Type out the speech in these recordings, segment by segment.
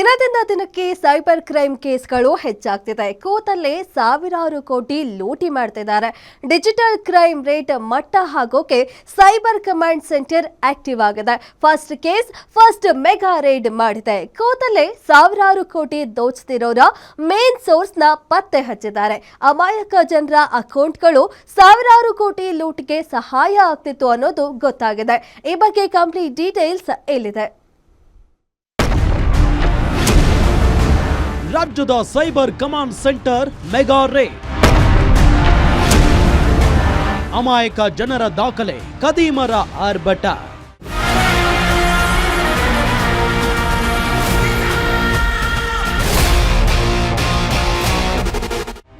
ದಿನದಿಂದ ದಿನಕ್ಕೆ cyber crime ಕೇಸ್ಗಳು ಹೆಚ್ಚಾಗ್ತಿದೆ. ಕೂತಲ್ಲೇ ಸಾವಿರಾರು ಕೋಟಿ ಲೂಟಿ ಮಾಡ್ತಿದ್ದಾರೆ. ಡಿಜಿಟಲ್ ಕ್ರೈಮ್ ರೇಟ್ ಮಟ್ಟ ಹಾಕೋಕೆ ಸೈಬರ್ ಕಮಾಂಡ್ ಸೆಂಟರ್ ಆಕ್ಟಿವ್ ಆಗಿದೆ. First case first mega raid ಮಾಡಿದೆ. ಕೂತಲ್ಲೇ ಸಾವಿರಾರು ಕೋಟಿ ದೋಚ್ತಿರೋರ ಮೇನ್ ಸೋರ್ಸ್ ನ ಪತ್ತೆ ಹಚ್ಚಿದ್ದಾರೆ. ಅಮಾಯಕ ಜನರ ಅಕೌಂಟ್ಗಳು ಸಾವಿರಾರು ಕೋಟಿ ಲೂಟ್ಗೆ ಸಹಾಯ ಆಗ್ತಿತ್ತು ಅನ್ನೋದು ಗೊತ್ತಾಗಿದೆ. ಈ ಬಗ್ಗೆ ಕಂಪ್ಲೀಟ್ ಡೀಟೇಲ್ಸ್ ಇಲ್ಲಿದೆ. ರಾಜ್ಯದ cyber command centre mega raid. ಅಮಾಯಕ ಜನರ ದಾಖಲೆ, ಕದೀಮರ ಆರ್ಭಟ.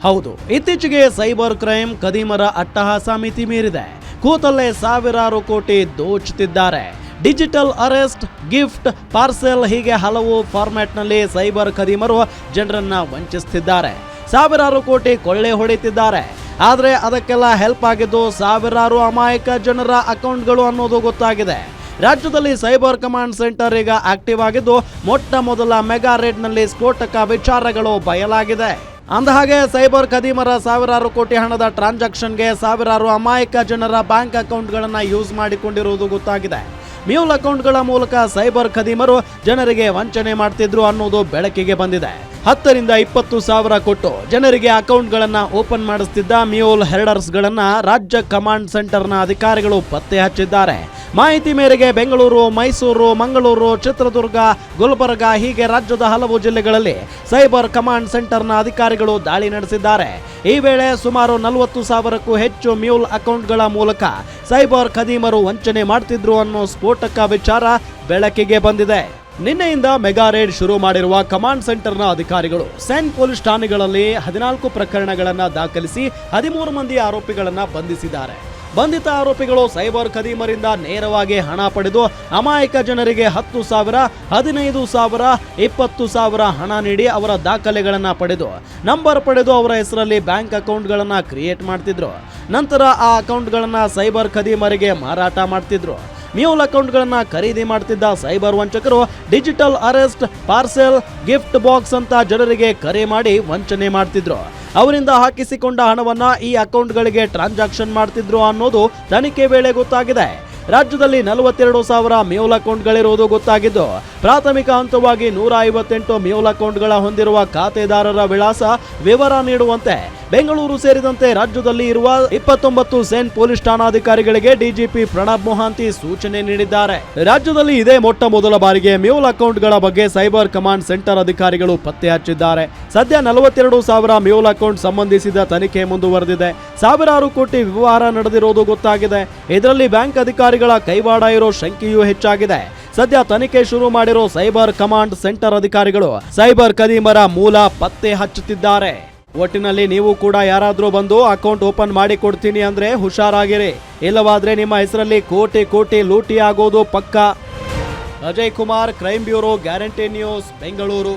ಹೌದು, ಇತ್ತೀಚೆಗೆ ಸೈಬರ್ ಕ್ರೈಮ್ ಕದೀಮರ ಅಟ್ಟಹಾಸ ಮಿತಿ ಮೀರಿದೆ. ಕೂತಲ್ಲೇ ಸಾವಿರಾರು ಕೋಟಿ ದೋಚುತ್ತಿದ್ದಾರೆ. ಡಿಜಿಟಲ್ ಅರೆಸ್ಟ್, ಗಿಫ್ಟ್, ಪಾರ್ಸೆಲ್ ಹೀಗೆ ಹಲವು ಫಾರ್ಮ್ಯಾಟ್ನಲ್ಲಿ ಸೈಬರ್ ಕದೀಮರು ಜನರನ್ನ ವಂಚಿಸುತ್ತಿದ್ದಾರೆ. ಸಾವಿರಾರು ಕೋಟಿ ಕೊಳ್ಳೆ ಹೊಡೆಯುತ್ತಿದ್ದಾರೆ. ಆದರೆ ಅದಕ್ಕೆಲ್ಲ ಹೆಲ್ಪ್ ಆಗಿದ್ದು ಸಾವಿರಾರು ಅಮಾಯಕ ಜನರ ಅಕೌಂಟ್ಗಳು ಅನ್ನೋದು ಗೊತ್ತಾಗಿದೆ. ರಾಜ್ಯದಲ್ಲಿ ಸೈಬರ್ ಕಮಾಂಡ್ ಸೆಂಟರ್ ಈಗ ಆಕ್ಟಿವ್ ಆಗಿದ್ದು ಮೊಟ್ಟ ಮೊದಲ ಮೆಗಾ ರೇಡ್ನಲ್ಲಿ ಸ್ಫೋಟಕ ವಿಚಾರಗಳು ಬಯಲಾಗಿದೆ. ಅಂದಹಾಗೆ ಸೈಬರ್ ಕದೀಮರ ಸಾವಿರಾರು ಕೋಟಿ ಹಣದ ಟ್ರಾನ್ಸಾಕ್ಷನ್ಗೆ ಸಾವಿರಾರು ಅಮಾಯಕ ಜನರ ಬ್ಯಾಂಕ್ ಅಕೌಂಟ್ಗಳನ್ನು ಯೂಸ್ ಮಾಡಿಕೊಂಡಿರುವುದು ಗೊತ್ತಾಗಿದೆ. ಮ್ಯೂಲ್ ಅಕೌಂಟ್ಗಳ ಮೂಲಕ ಸೈಬರ್ ಕದೀಮರು ಜನರಿಗೆ ವಂಚನೆ ಮಾಡ್ತಿದ್ರು ಅನ್ನೋದು ಬೆಳಕಿಗೆ ಬಂದಿದೆ. 10 ರಿಂದ 20 ಸಾವಿರ ಕೊಟ್ಟು ಜನರಿಗೆ ಅಕೌಂಟ್ಗಳನ್ನ ಓಪನ್ ಮಾಡಿಸ್ತಿದ್ದ ಮ್ಯೂಲ್ ಹೆರ್ಡರ್ಸ್ಗಳನ್ನ ರಾಜ್ಯ ಕಮಾಂಡ್ ಸೆಂಟರ್ನ ಅಧಿಕಾರಿಗಳು ಪತ್ತೆ ಹಚ್ಚಿದ್ದಾರೆ. ಮಾಹಿತಿ ಮೇರೆಗೆ ಬೆಂಗಳೂರು, ಮೈಸೂರು, ಮಂಗಳೂರು, ಚಿತ್ರದುರ್ಗ, ಗುಲ್ಬರ್ಗ ಹೀಗೆ ರಾಜ್ಯದ ಹಲವು ಜಿಲ್ಲೆಗಳಲ್ಲಿ ಸೈಬರ್ ಕಮಾಂಡ್ ಸೆಂಟರ್ನ ಅಧಿಕಾರಿಗಳು ದಾಳಿ ನಡೆಸಿದ್ದಾರೆ. ಈ ವೇಳೆ ಸುಮಾರು 40 ಸಾವಿರಕ್ಕೂ ಹೆಚ್ಚು ಮ್ಯೂಲ್ ಅಕೌಂಟ್ಗಳ ಮೂಲಕ ಸೈಬರ್ ಕದೀಮರು ವಂಚನೆ ಮಾಡ್ತಿದ್ರು ಅನ್ನೋ ಸ್ಫೋಟಕ ವಿಚಾರ ಬೆಳಕಿಗೆ ಬಂದಿದೆ. ನಿನ್ನೆಯಿಂದ ಮೆಗಾ ರೇಡ್ ಶುರು ಮಾಡಿರುವ ಕಮಾಂಡ್ ಸೆಂಟರ್ನ ಅಧಿಕಾರಿಗಳು ಸೆನ್ ಪೊಲೀಸ್ ಠಾಣೆಗಳಲ್ಲಿ 14 ಪ್ರಕರಣಗಳನ್ನು ದಾಖಲಿಸಿ 13 ಮಂದಿ ಆರೋಪಿಗಳನ್ನ ಬಂಧಿಸಿದ್ದಾರೆ. ಬಂಧಿತ ಆರೋಪಿಗಳು ಸೈಬರ್ ಕದೀಮರಿಂದ ನೇರವಾಗಿ ಹಣ ಪಡೆದು ಅಮಾಯಕ ಜನರಿಗೆ 10,000, 15,000, 20,000 ಹಣ ನೀಡಿ ಅವರ ದಾಖಲೆಗಳನ್ನು ಪಡೆದು ನಂಬರ್ ಪಡೆದು ಅವರ ಹೆಸರಲ್ಲಿ ಬ್ಯಾಂಕ್ ಅಕೌಂಟ್ಗಳನ್ನು ಕ್ರಿಯೇಟ್ ಮಾಡ್ತಿದ್ರು. ನಂತರ ಆ ಅಕೌಂಟ್ಗಳನ್ನು ಸೈಬರ್ ಕದೀಮರಿಗೆ ಮಾರಾಟ ಮಾಡ್ತಿದ್ರು. ಮ್ಯೂಲ್ ಅಕೌಂಟ್ಗಳನ್ನು ಖರೀದಿ ಮಾಡ್ತಿದ್ದ ಸೈಬರ್ ವಂಚಕರು digital arrest, parcel, gift box ಅಂತ ಜನರಿಗೆ ಕರೆ ಮಾಡಿ ವಂಚನೆ ಮಾಡ್ತಿದ್ರು. ಅವರಿಂದ ಹಾಕಿಸಿಕೊಂಡ ಹಣವನ್ನ ಈ ಅಕೌಂಟ್ಗಳಿಗೆ ಟ್ರಾನ್ಸಾಕ್ಷನ್ ಮಾಡ್ತಿದ್ರು ಅನ್ನೋದು ತನಿಖೆ ವೇಳೆ ಗೊತ್ತಾಗಿದೆ. ರಾಜ್ಯದಲ್ಲಿ 42,000 ಮ್ಯೂಲ್ ಅಕೌಂಟ್ಗಳಿರುವುದು ಗೊತ್ತಾಗಿದ್ದು ಪ್ರಾಥಮಿಕ ಹಂತವಾಗಿ 158 ಮ್ಯೂಲ್ ಅಕೌಂಟ್ಗಳ ಹೊಂದಿರುವ ಖಾತೆದಾರರ ವಿಳಾಸ ವಿವರ ನೀಡುವಂತೆ ಬೆಂಗಳೂರು ಸೇರಿದಂತೆ ರಾಜ್ಯದಲ್ಲಿ ಇರುವ 29 ಸೇನ್ ಪೊಲೀಸ್ ಠಾಣಾಧಿಕಾರಿಗಳಿಗೆ ಡಿಜಿಪಿ ಪ್ರಣಬ್ ಮೊಹಾಂತಿ ಸೂಚನೆ ನೀಡಿದ್ದಾರೆ. ರಾಜ್ಯದಲ್ಲಿ ಇದೇ ಮೊಟ್ಟ ಮೊದಲ ಬಾರಿಗೆ ಮ್ಯೂಲ್ ಅಕೌಂಟ್ಗಳ ಬಗ್ಗೆ ಸೈಬರ್ ಕಮಾಂಡ್ ಸೆಂಟರ್ ಅಧಿಕಾರಿಗಳು ಪತ್ತೆ ಹಚ್ಚಿದ್ದಾರೆ. ಸದ್ಯ 42,000 ಮ್ಯೂಲ್ ಅಕೌಂಟ್ ಸಂಬಂಧಿಸಿದ ತನಿಖೆ ಮುಂದುವರೆದಿದೆ. ಸಾವಿರಾರು ಕೋಟಿ ವ್ಯವಹಾರ ನಡೆದಿರುವುದು ಗೊತ್ತಾಗಿದೆ. ಇದರಲ್ಲಿ ಬ್ಯಾಂಕ್ ಅಧಿಕಾರಿಗಳ ಕೈವಾಡ ಇರೋ ಶಂಕೆಯೂ ಹೆಚ್ಚಾಗಿದೆ. ಸದ್ಯ ತನಿಖೆ ಶುರು ಮಾಡಿರೋ ಸೈಬರ್ ಕಮಾಂಡ್ ಸೆಂಟರ್ ಅಧಿಕಾರಿಗಳು ಸೈಬರ್ ಕದೀಮರ ಮೂಲ ಪತ್ತೆ ಹಚ್ಚುತ್ತಿದ್ದಾರೆ. ಒಟ್ಟಿನಲ್ಲಿ ನೀವು ಕೂಡ ಯಾರಾದ್ರೂ ಬಂದು ಅಕೌಂಟ್ ಓಪನ್ ಮಾಡಿ ಕೊಡ್ತೀನಿ ಅಂದ್ರೆ ಹುಷಾರಾಗಿರಿ, ಇಲ್ಲವಾದ್ರೆ ನಿಮ್ಮ ಹೆಸರಲ್ಲಿ ಕೋಟಿ ಕೋಟಿ ಲೂಟಿ ಆಗೋದು ಪಕ್ಕಾ. Ajay Kumar, crime bureau, guarantee news, Bengaluru.